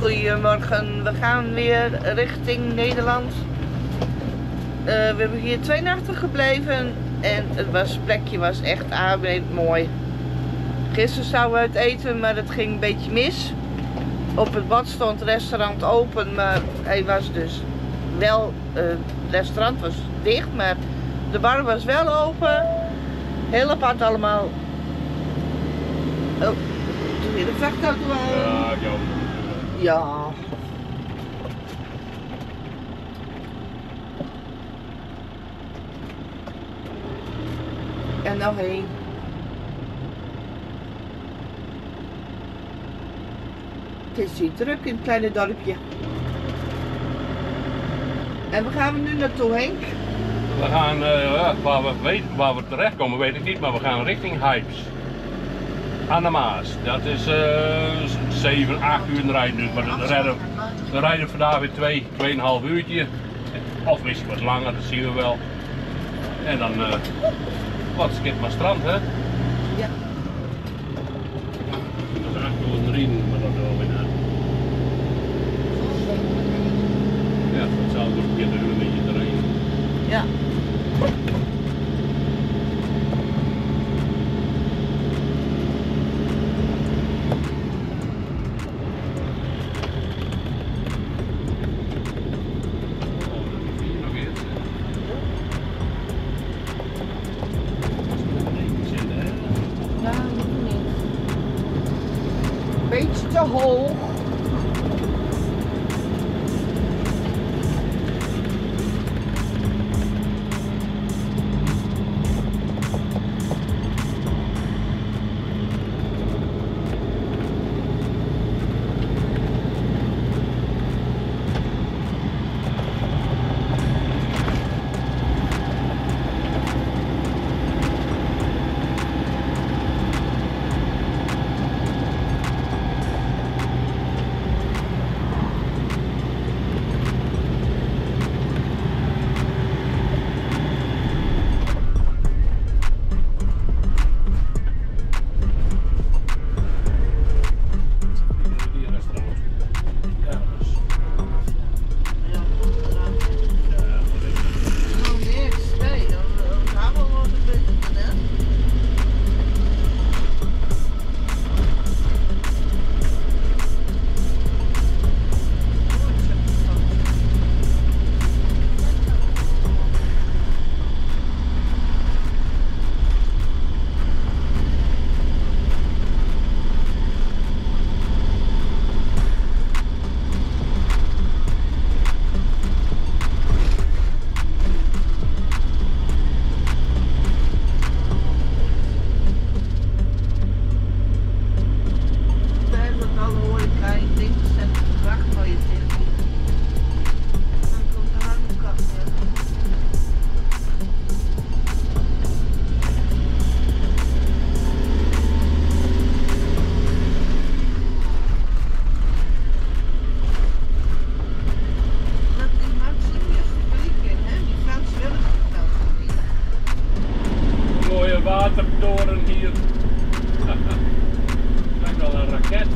Goedemorgen, we gaan weer richting Nederland. We hebben hier 2 nachten gebleven en het plekje was echt aanbeet mooi. Gisteren zouden we het eten, maar het ging een beetje mis. Op het bad stond het restaurant open, maar hij was dus wel, het restaurant was dicht, maar de bar was wel open. Heel apart allemaal. Oh, doe je de vrachtauto aan? Ja, jammer. Ja. En nog één. Het is hier druk in het kleine dorpje. En waar gaan we nu naartoe, Henk? We gaan, waar we terechtkomen weet ik niet, maar we gaan richting Hypes. Aan de Maas. Dat is 7, 8 uur rijden nu, maar we rijden vandaag weer 2,5 uurtje. Of misschien wat langer, dat zien we wel. En dan wat skip maar strand, hè? Ja. Dat is 8 uur rijden, maar dat wel weer naar. Ja, dat zou toch een keer duren een beetje te rijden. Ja. Beetje te hoog. Watertoren hier. Lijkt wel een raket.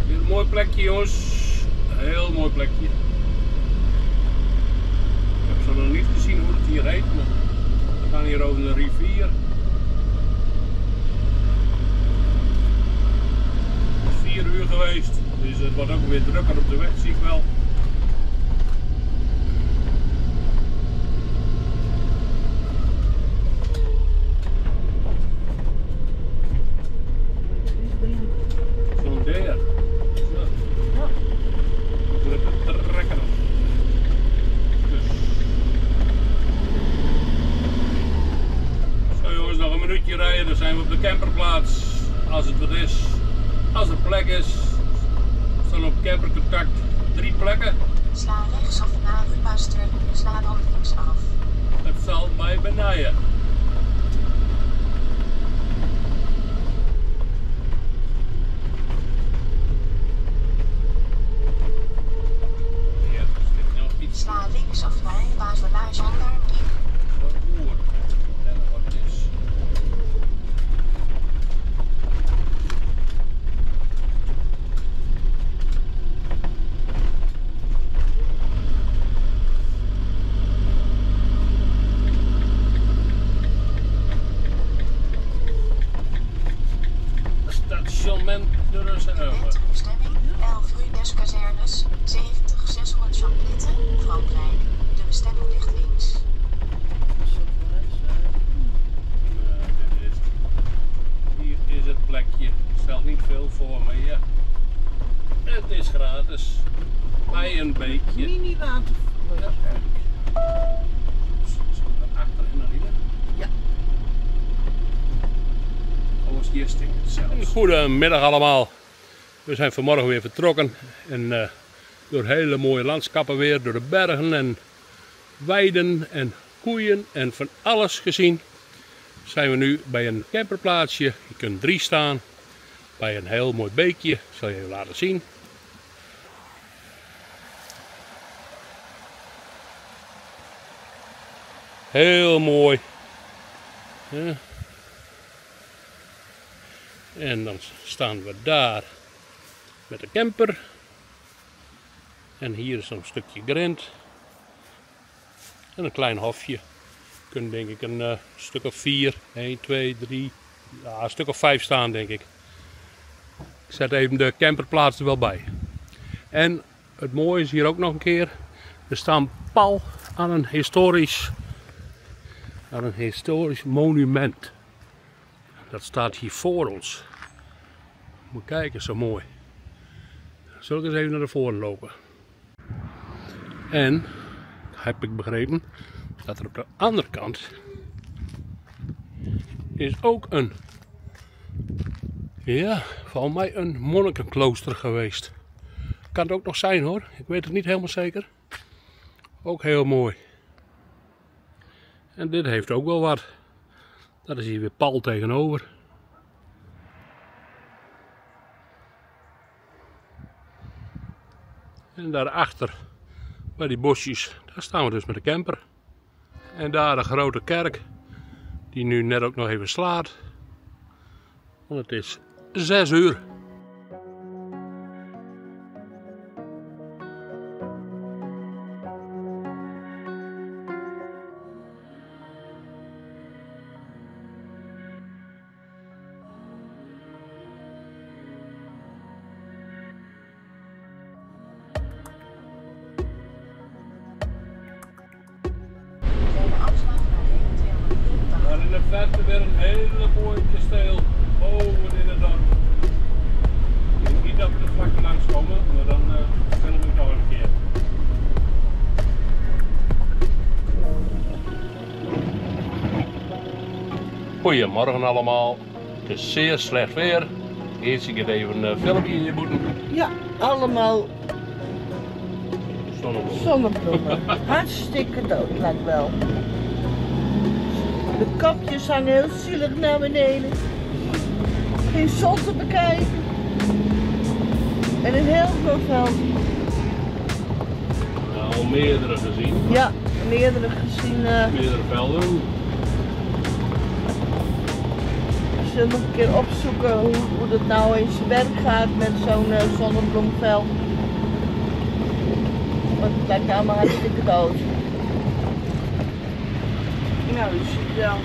Weer een mooi plekje, jongens. Een heel mooi plekje. Ik heb zo nog niet gezien hoe het hier heet, maar we gaan hier over de rivier. 4 uur geweest, dus het wordt ook weer drukker op de weg, zie ik wel. Zo'n der. Zo. Het trekken. Zo jongens, nog een minuutje rijden, dan zijn we op de camperplaats, als het wat is. Als er plek is, staan op campercontact 3 plekken. Sla rechtsaf naar Rupaster, sla dan linksaf. Het zal mij benijden. Ja. Het is gratis. Bij een beetje. Mini watervallen. Ja. Naar achter en naar binnen. Ja. Alles gisting zelfs. Goedemiddag allemaal. We zijn vanmorgen weer vertrokken. En door hele mooie landschappen weer. Door de bergen en weiden en koeien en van alles gezien. Zijn we nu bij een camperplaatsje. Je kunt 3 staan. Bij een heel mooi beekje. Ik zal je even laten zien. Heel mooi. Ja. En dan staan we daar met de camper. En hier is een stukje grind. En een klein hofje. Je kunt denk ik een stuk of 4, 1, 2, 3, ja, een stuk of 5 staan denk ik. Ik zet even de camperplaats er wel bij. En het mooie is hier ook nog een keer. We staan pal aan een historisch monument. Dat staat hier voor ons. Moet kijken, zo mooi. Zal ik eens even naar de voren lopen. En heb ik begrepen dat er op de andere kant is ook een, ja, volgens mij een monnikenklooster geweest. Kan het ook nog zijn hoor, ik weet het niet helemaal zeker. Ook heel mooi. En dit heeft ook wel wat. Dat is hier weer pal tegenover. En daarachter, bij die bosjes, daar staan we dus met de camper. En daar de grote kerk, die nu net ook nog even slaat. Want het is 6 uur. Maar in de verte weer een hele mooi kasteel boven in het dorp. Ik denk niet dat we er vlak langs komen, maar dan film ik nog een keer. Goedemorgen allemaal. Het is zeer slecht weer. Eerst ik even een filmpje in je moeten. Ja, allemaal Zonnebloem. zonnebloemen. Hartstikke dood lijkt wel. De kapjes hangen heel zielig naar beneden. Geen zon te bekijken. En een heel groot veld. Nou, al meerdere gezien. Ja, meerdere gezien. Meerdere velden. We zullen nog een keer opzoeken hoe dat nou in zijn werk gaat met zo'n zonnebloemveld. Want het lijkt allemaal hartstikke dood. Nou, je ziet wel,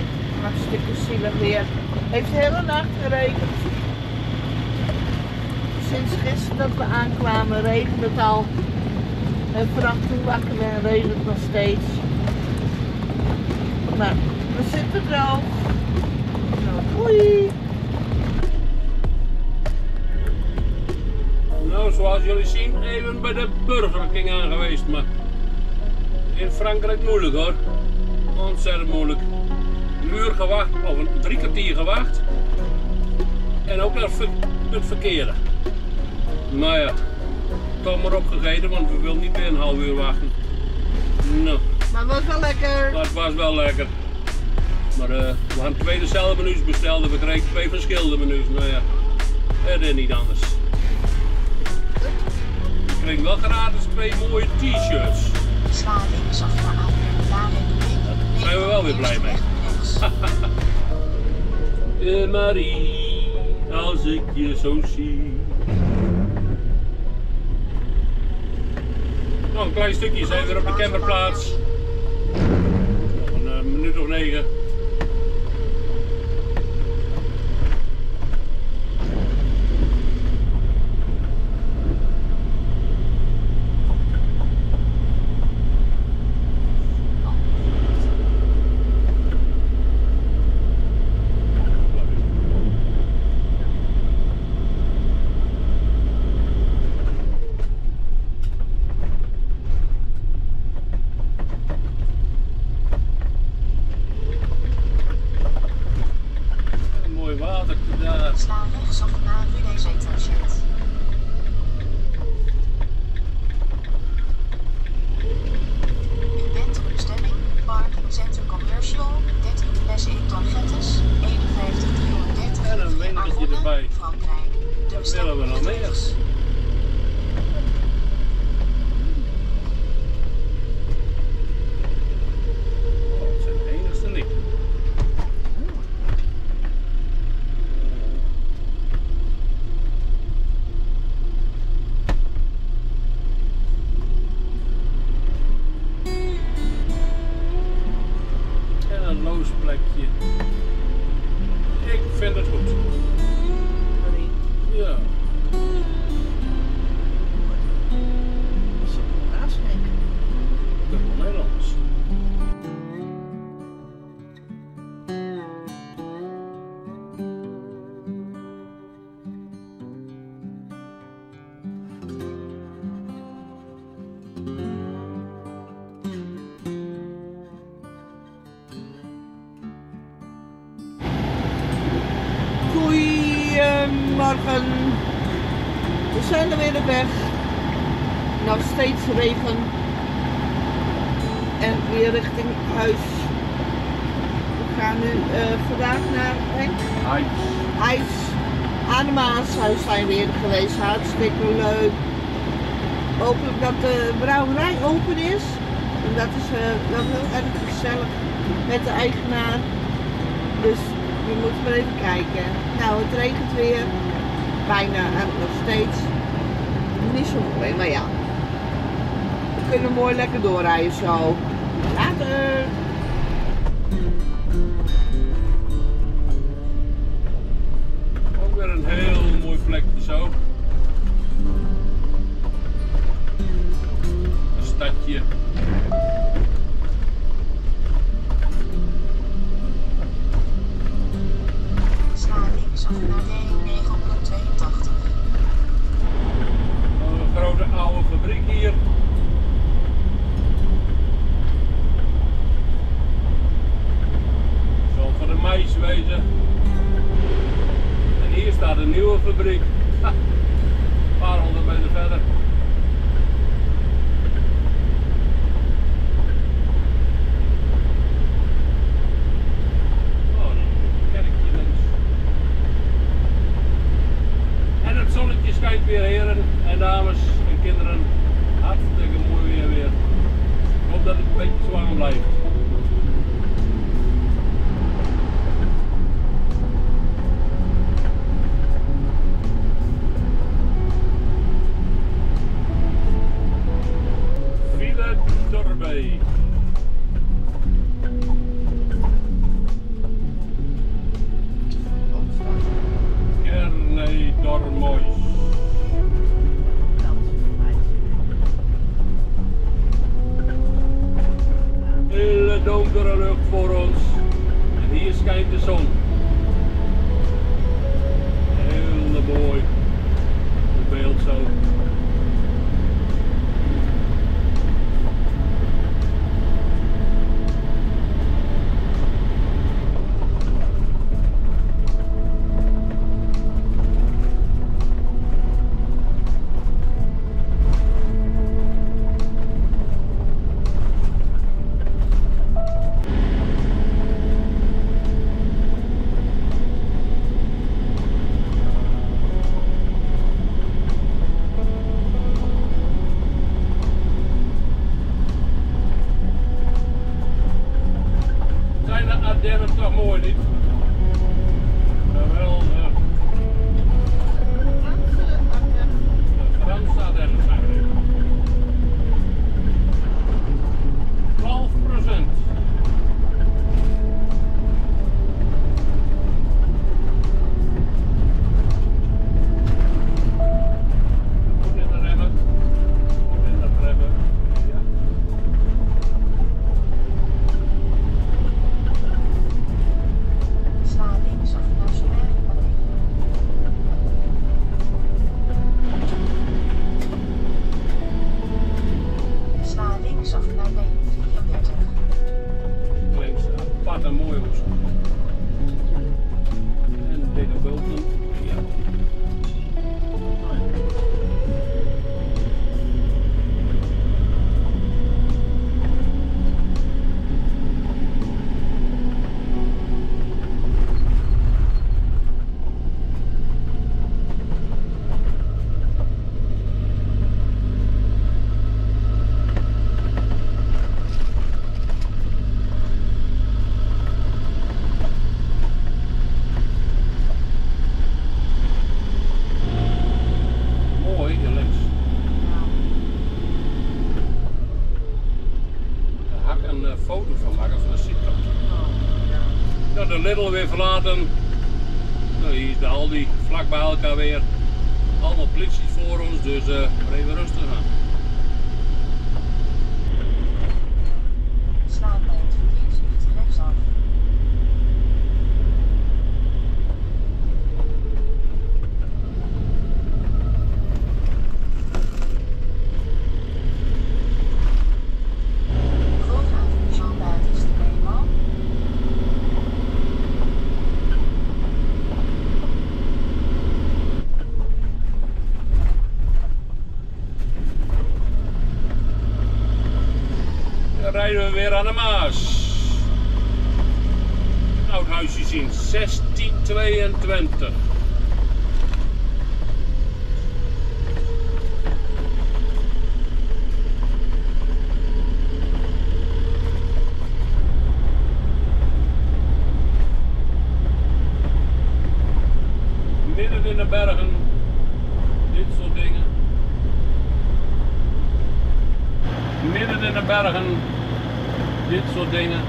hartstikke zielig weer. Heeft de hele nacht geregend. Sinds gisteren dat we aankwamen regent het al. En vannacht toen wakker werden regent het nog steeds. Maar we zitten droog. Nou, doei! Nou, zoals jullie zien, even bij de Burger King aan geweest, maar in Frankrijk moeilijk hoor. Ontzettend moeilijk. Een uur gewacht, of een 3 kwartier gewacht. En ook naar het verkeerde. Nou ja, toch maar opgegeten, want we willen niet meer een half uur wachten. Nou. Maar het was wel lekker. Maar het was wel lekker. Maar we hadden 2 dezelfde menus besteld en we kregen 2 verschillende menus. Nou ja, het is niet anders. Ik kreeg wel gratis 2 mooie t-shirts. Sla linksaf naar aan. Daar zijn we wel weer blij mee. Marie, als ik je zo zie. Nog een klein stukje zijn we weer op de camperplaats. Nog een minuut of 9. Goedemorgen. We zijn er weer op weg. Nog steeds regen. En weer richting huis. We gaan nu vandaag naar Hives. Aan de Maashuis zijn we eerder geweest. Hartstikke leuk. Hopelijk dat de brouwerij open is. En dat is wel heel erg gezellig met de eigenaar. Dus we moeten maar even kijken. Nou, het regent weer. Bijna nog steeds. Niet zo mooi, maar ja. We kunnen mooi lekker doorrijden zo. Later! Ook weer een heel mooi plekje zo. Een stadje. Sla linksaf naar D982. Een grote oude fabriek hier. Zal voor de mais wezen. En hier staat een nieuwe fabriek. Ha, een paar honderd meter verder. Oh, een kerkje links. En het zonnetje schijnt weer, heren en dames en kinderen. Hartstikke mooi weer. Ik hoop dat het een beetje zwaar blijft. Villa Dorby. Kerney Dormois. Hele donkere lucht voor ons. En hier schijnt de zon. Heel mooi. Het beeld zo. Zijn de Ardennen toch mooi niet? Wel, de Franse Ardennen zijn er. 12%. Goed in de remmen. Goed in de remmen. Ja. Sla linksaf naar Zwergpaleis. Sla linksaf naar D34. Links, apart en mooi hoes. En dikke bulten. Ja. Mooi, hier links. Daar ga ik een foto van maken van de sitcom. Nou, de Lidl weer verlaten. Nou, hier is de Aldi, vlak bij elkaar weer. Allemaal politie voor ons, dus even rustig aan. Sla bij het verkeerslicht rechtsaf. Groothaven Jean Baptiste Leeman. rijden we weer aan de Maas. Oud huisje zien, 1622. Midden in de bergen, dit soort dingen. Midden in de bergen, dit soort dingen.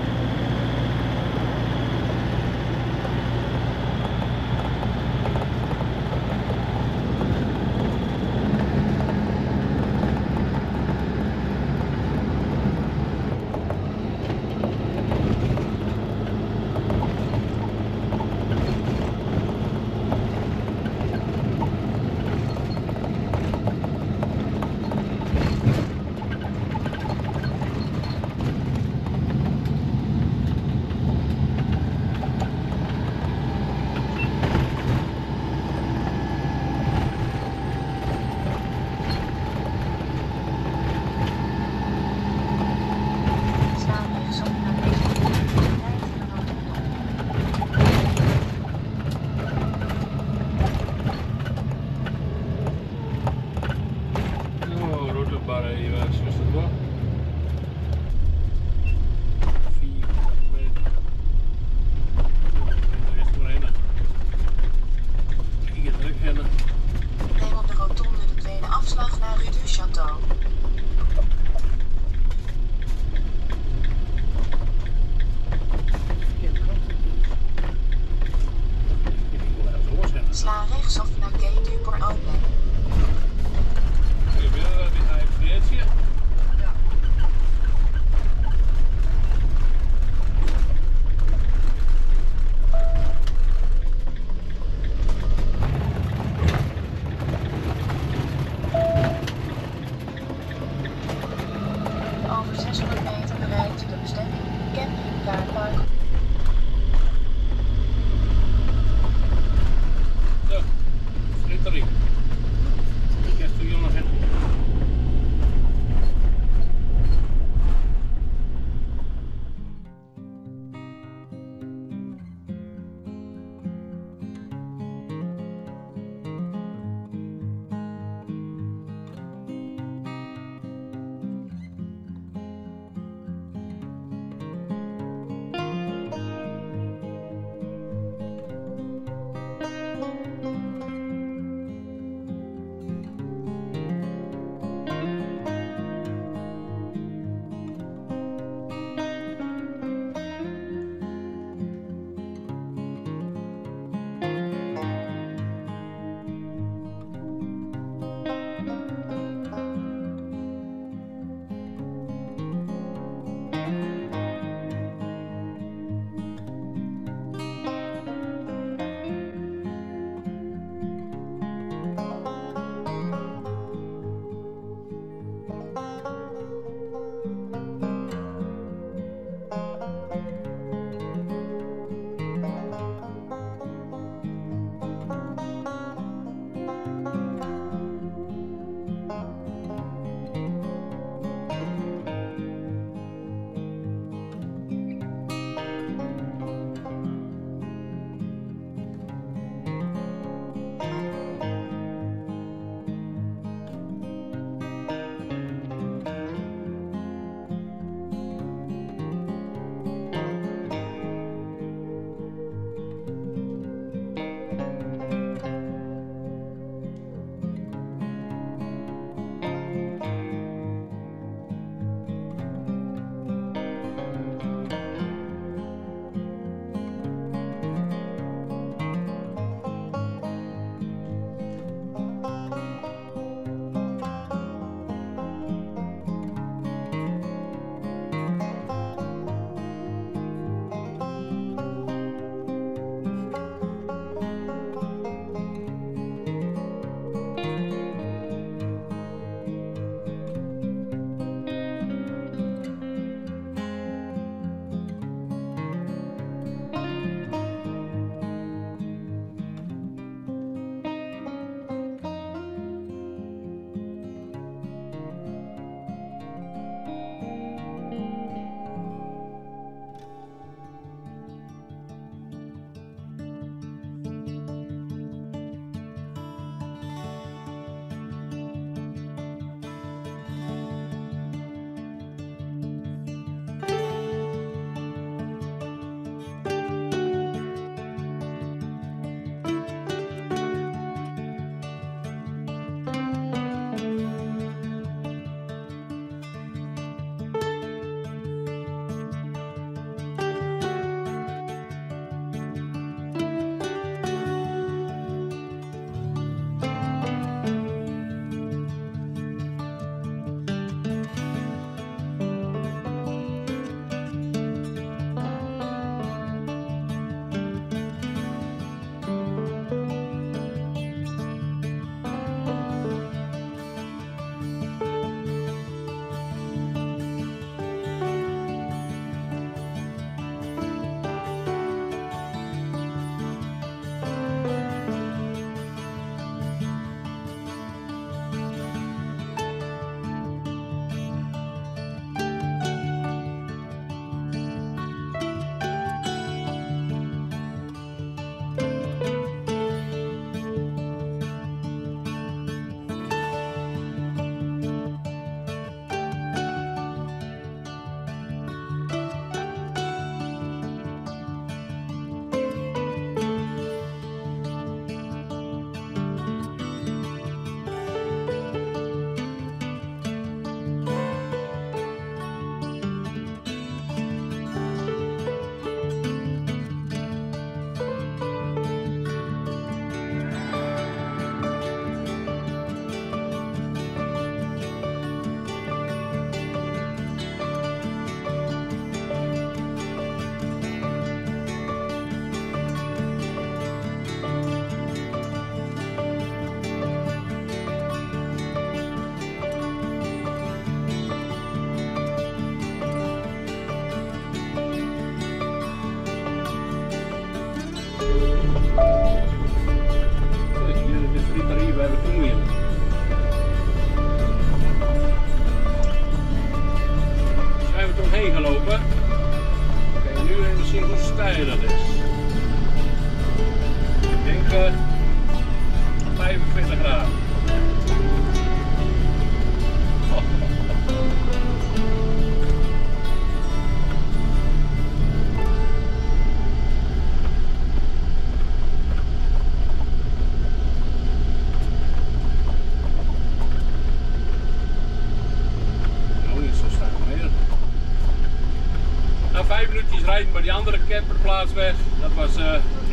is rijden bij die andere camperplaats weg. Dat was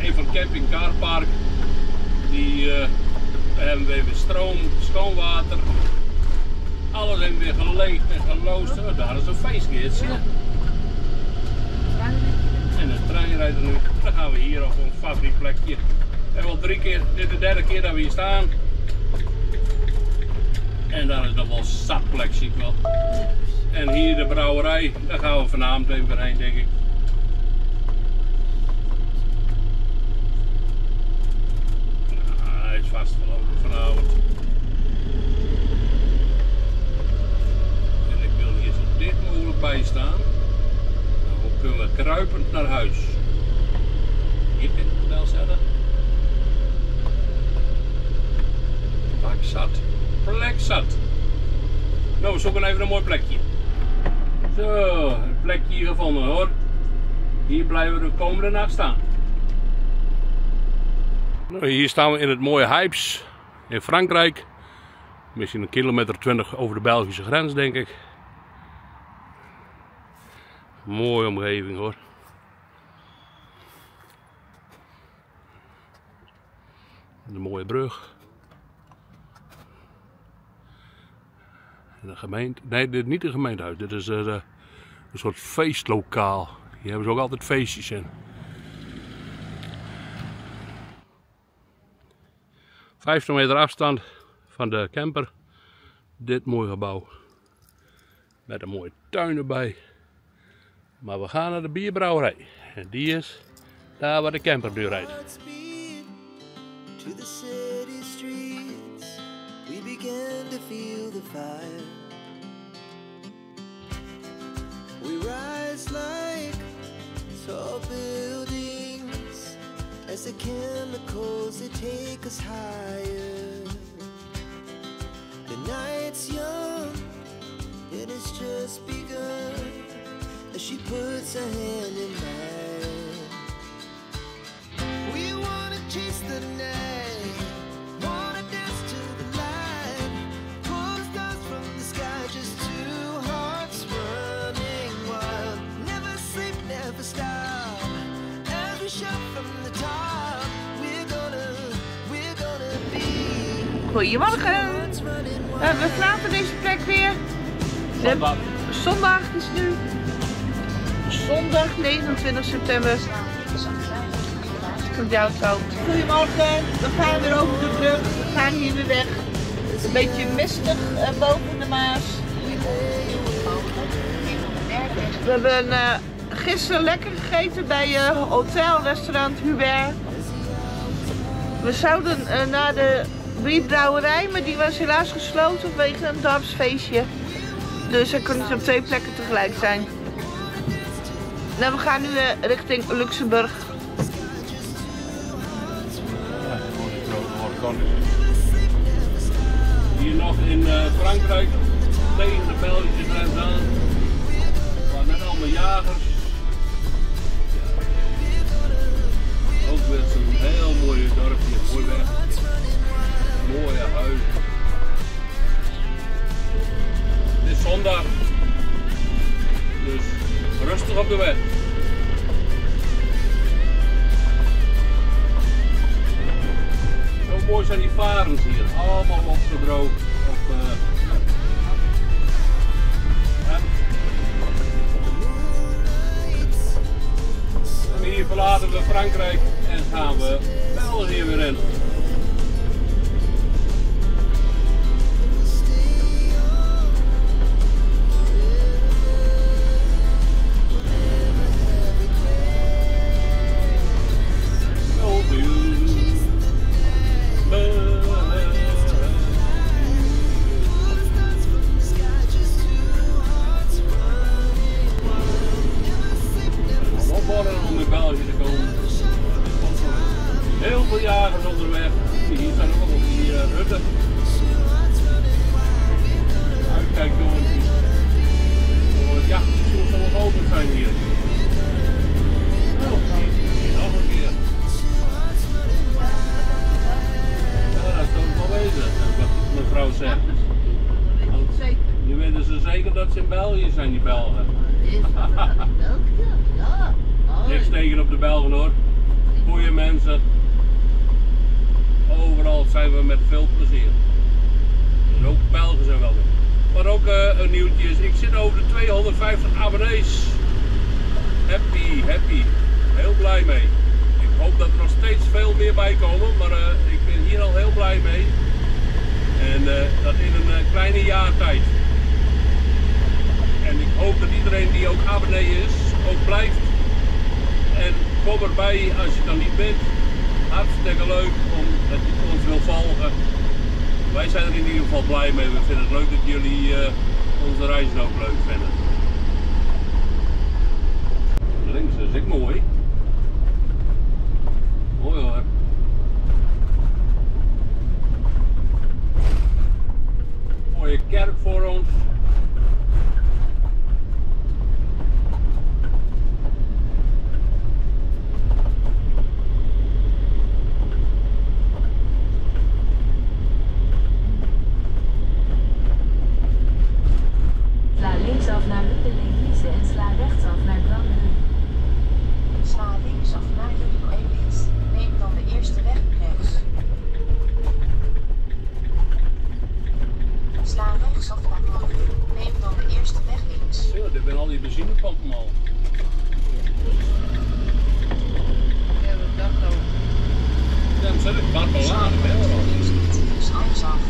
een van Camping Carpark. Die hebben weer stroom, schoon water. Alles hebben weer geleegd en geloosd. Oh, daar is een feestje. En de trein rijdt er nu. Dan gaan we hier op een favoriet plekje. We hebben al 3 keer, dit is de 3e keer dat we hier staan. En dan is nog wel zat plek, zie ik wel. En hier de brouwerij, daar gaan we vanavond even heen, denk ik. Hij is vast wel open vanavond. En ik wil hier zo dicht mogelijk bij staan. Dan kunnen we kruipend naar huis. Hier kan ik wel zetten. Plek zat. Plek zat. Nou, we zoeken even een mooi plekje. Zo, een plekje hier gevonden hoor. Hier blijven we de komende nacht staan. Nou, hier staan we in het mooie Hypes in Frankrijk. Misschien 1,20 kilometer over de Belgische grens, denk ik. Mooie omgeving hoor. Een mooie brug. De gemeente, nee, dit is niet een gemeentehuis, dit is een soort feestlokaal. Hier hebben ze ook altijd feestjes in. 50 meter afstand van de camper, dit mooie gebouw. Met een mooie tuin erbij. Maar we gaan naar de bierbrouwerij. En die is daar waar de camper nu rijdt. We began to feel the fire. We rise like tall buildings as the chemicals they take us higher. The night's young and it's just begun as she puts her hand in mine. We wanna chase the night, wanna dance to the light, pull the stars from the sky, just two hearts running wild. Never sleep, never stop, as we shout from the top. We're gonna be. Goedemorgen. We verlaten deze plek weer. Zondag. Zondag is nu zondag 29 september. Komt de auto. Goedemorgen, we gaan weer over de brug. We gaan hier weer weg. Een beetje mistig boven de Maas. We hebben gisteren lekker gegeten bij hotelrestaurant Hubert. We zouden naar de bierbrouwerij, maar die was helaas gesloten vanwege een dorpsfeestje. Dus er kunnen niet op 2 plekken tegelijk zijn. Nou, we gaan nu richting Luxemburg. Hier nog in Frankrijk, tegen de Belgische grens aan. Maar net allemaal jagers. Ook weer zo'n heel mooi dorpje, mooi weg. Mooie huizen. Het is zondag, dus rustig op de weg. Zo mooi zijn die varens hier, allemaal opgedroogd. En hier verlaten we Frankrijk en gaan we België weer in. Om in België te komen. Heel veel jagers onderweg. Hier zijn ook nog die hutten. Uitkijkdoontjes. Het jachtseizoen zal nog open zijn hier. Oh, hier nog een keer. Ja, dat is toch wel weten, wat mevrouw zegt. Nu weten ze zeker dat ze in België zijn, die Belgen. Niks tegen op de Belgen hoor. Goeie mensen. Overal zijn we met veel plezier. Dus ook Belgen zijn welkom. Maar ook een nieuwtje is, ik zit over de 250 abonnees. Happy. Heel blij mee. Ik hoop dat er nog steeds veel meer bij komen, maar ik ben hier al heel blij mee. En dat in een kleine jaar tijd. En ik hoop dat iedereen die ook abonnee is, ook blijft. En kom erbij als je dan niet bent. Hartstikke leuk omdat je ons wil volgen. Wij zijn er in ieder geval blij mee. We vinden het leuk dat jullie onze reizen ook leuk vinden. Links is ook mooi. Mooi hoor. Mooie kerk voor ons. Sla linksaf naar Luppelingwiese en sla rechtsaf naar Granlund. Sla linksaf naar Luppelingwiese. Neem dan de eerste weg rechts. Sla rechtsaf naar Granlund. Neem dan de eerste weg links. Zo, dit zijn al die benzinepompen al. Ja, dat dacht ook. Ja, dat zijn het barbeladen, hè? Links rechtsaf.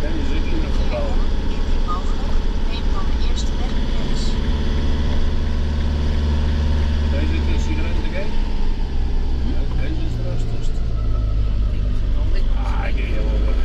Ja, je zit in het gebouw. Indien mogelijk, neem dan de eerste weg rechts. Deze is een sigarettengeest. Ja, deze is de rustigst. Ah, ik denk heel over.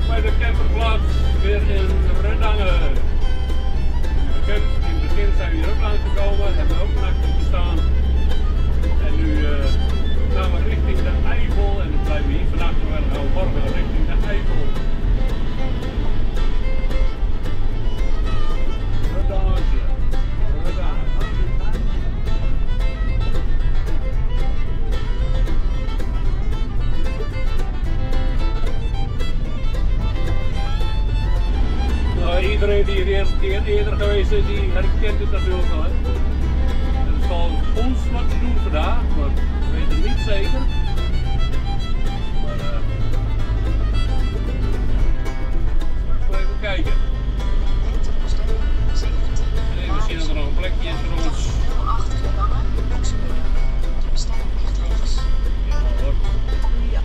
Bij de camperplaats weer in Redangen. In het begin zijn we hier ook langs gekomen, hebben we ook een nachtje gestaan. En nu gaan we richting de Eifel en dan blijven we hier vannacht en dan gaan we morgen richting de Eifel. Redangetje. Redangen. Iedereen die hier eerder geweest is, die herkent het natuurlijk wel. Het zal ons wat te doen vandaag, maar we weten het niet zeker. Maar straks wel even kijken. Bestemming 17. En even zien of er nog een plekje is voor ons. 08 Redangen, Luxemburg. De bestemming ligt rechts. Ja hoor. Ja.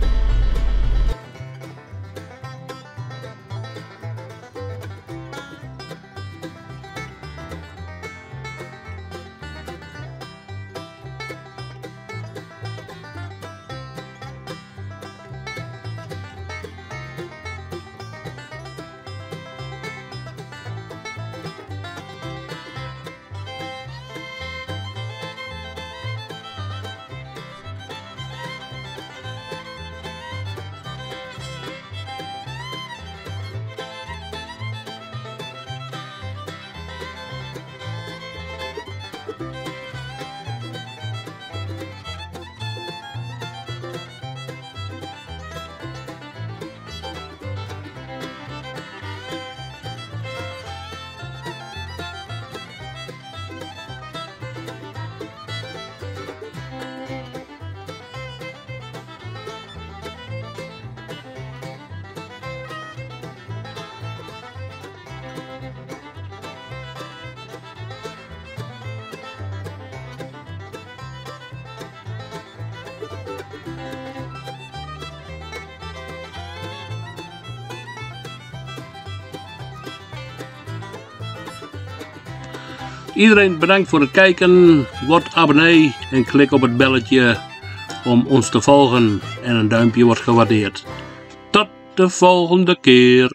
Iedereen bedankt voor het kijken, word abonnee en klik op het belletje om ons te volgen en een duimpje wordt gewaardeerd. de volgende keer.